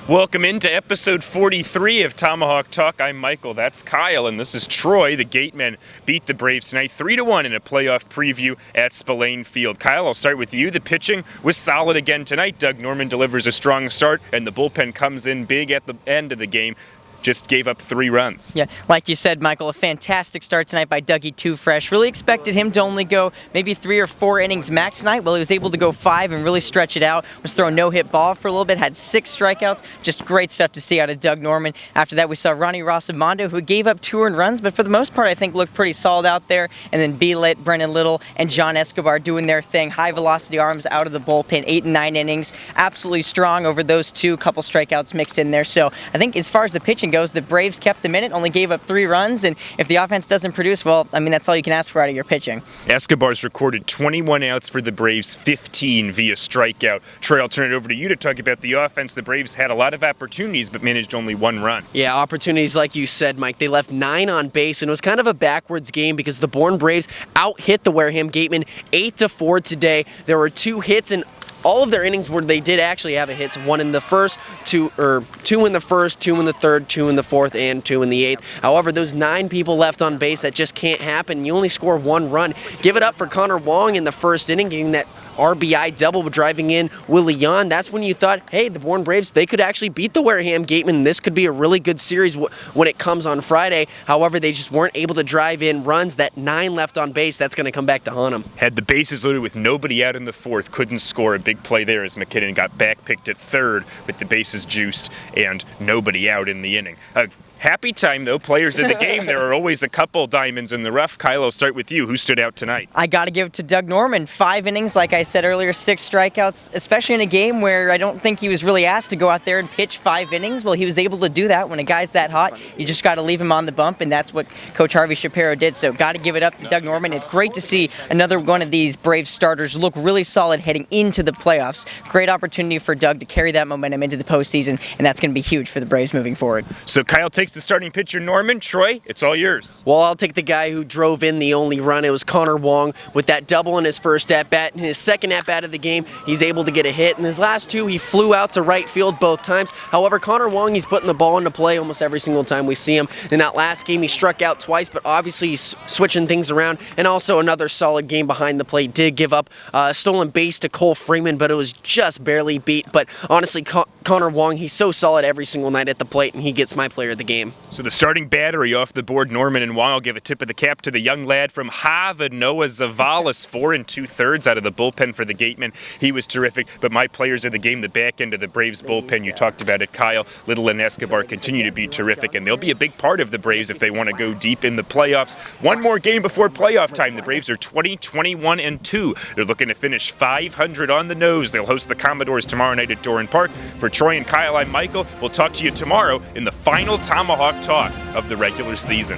Welcome into episode 43 of Tomahawk Talk. I'm Michael, that's Kyle, and this is Troy. The Gatemen beat the Braves tonight 3-1 in a playoff preview at Spillane Field. Kyle, I'll start with you. The pitching was solid again tonight. Doug Norman delivers a strong start, and the bullpen comes in big at the end of the game. Just gave up 3 runs. Yeah, like you said, Michael, a fantastic start tonight by Dougie Too Fresh. Really expected him to only go maybe 3 or 4 innings max tonight. Well, he was able to go 5 and really stretch it out. Was throwing no-hit ball for a little bit, had 6 strikeouts. Just great stuff to see out of Doug Norman. After that, we saw Ronnie Rosamondo, who gave up 2 earned runs, but for the most part, I think looked pretty solid out there. And then Beelit, Brennan Little, and John Escobar doing their thing. High-velocity arms out of the bullpen, 8 and 9 innings. Absolutely strong over those 2, couple strikeouts mixed in there. So I think as far as the pitching goes, the Braves kept the minute, only gave up 3 runs, and if the offense doesn't produce, well, I mean, that's all you can ask for out of your pitching. Escobar's recorded 21 outs for the Braves, 15 via strikeout. Troy, I'll turn it over to you to talk about the offense. The Braves had a lot of opportunities, but managed only 1 run. Yeah, opportunities like you said, Mike. They left 9 on base, and it was kind of a backwards game because the Bourne Braves out-hit the Wareham Gatemen 8-4 today. There were 2 hits and all of their innings where they did actually have a hits, 1 in the first, 2 in the first, 2 in the third, 2 in the fourth, and 2 in the 8th. However, those 9 people left on base, that just can't happen. You only score 1 run. Give it up for Connor Wong in the first inning, getting that RBI double, driving in Willie Yon. That's when you thought, hey, the Bourne Braves, they could actually beat the Wareham Gatemen. This could be a really good series when it comes on Friday. However, they just weren't able to drive in runs. That 9 left on base, that's going to come back to haunt them. Had the bases loaded with nobody out in the 4th, couldn't score. A big play there as McKinnon got back-picked at 3rd with the bases juiced and nobody out in the inning. Happy time, though. Players of the game, there are always a couple diamonds in the rough. Kyle, I'll start with you. Who stood out tonight? I got to give it to Doug Norman. 5 innings, like I said earlier, 6 strikeouts, especially in a game where I don't think he was really asked to go out there and pitch 5 innings. Well, he was able to do that. When a guy's that hot, you just got to leave him on the bump, and that's what Coach Harvey Shapiro did. So got to give it up to Doug Norman. It's great to see another one of these Braves starters look really solid heading into the playoffs. Great opportunity for Doug to carry that momentum into the postseason, and that's going to be huge for the Braves moving forward. So Kyle takes the starting pitcher, Norman. Troy, it's all yours. Well, I'll take the guy who drove in the only run. It was Connor Wong with that double in his first at-bat. In his second at-bat of the game, he's able to get a hit. In his last 2, he flew out to right field both times. However, Connor Wong, he's putting the ball into play almost every single time we see him. In that last game, he struck out twice, but obviously he's switching things around. And also another solid game behind the plate. Did give up a stolen base to Cole Freeman, but it was just barely beat. But honestly, Connor Wong, he's so solid every single night at the plate, and he gets my player of the game. So the starting battery off the board, Norman and Wong. I'll give a tip of the cap to the young lad from Harvard, Noah Zavalis, 4 2/3 out of the bullpen for the Gatemen. He was terrific, but my players of the game, the back end of the Braves bullpen, you talked about it, Kyle, Little and Escobar continue to be terrific, and they'll be a big part of the Braves if they want to go deep in the playoffs. 1 more game before playoff time. The Braves are 20-21-2. They're looking to finish 500 on the nose. They'll host the Commodores tomorrow night at Doran Park. For Troy and Kyle, I'm Michael. We'll talk to you tomorrow in the final Tomahawk Talk of the regular season.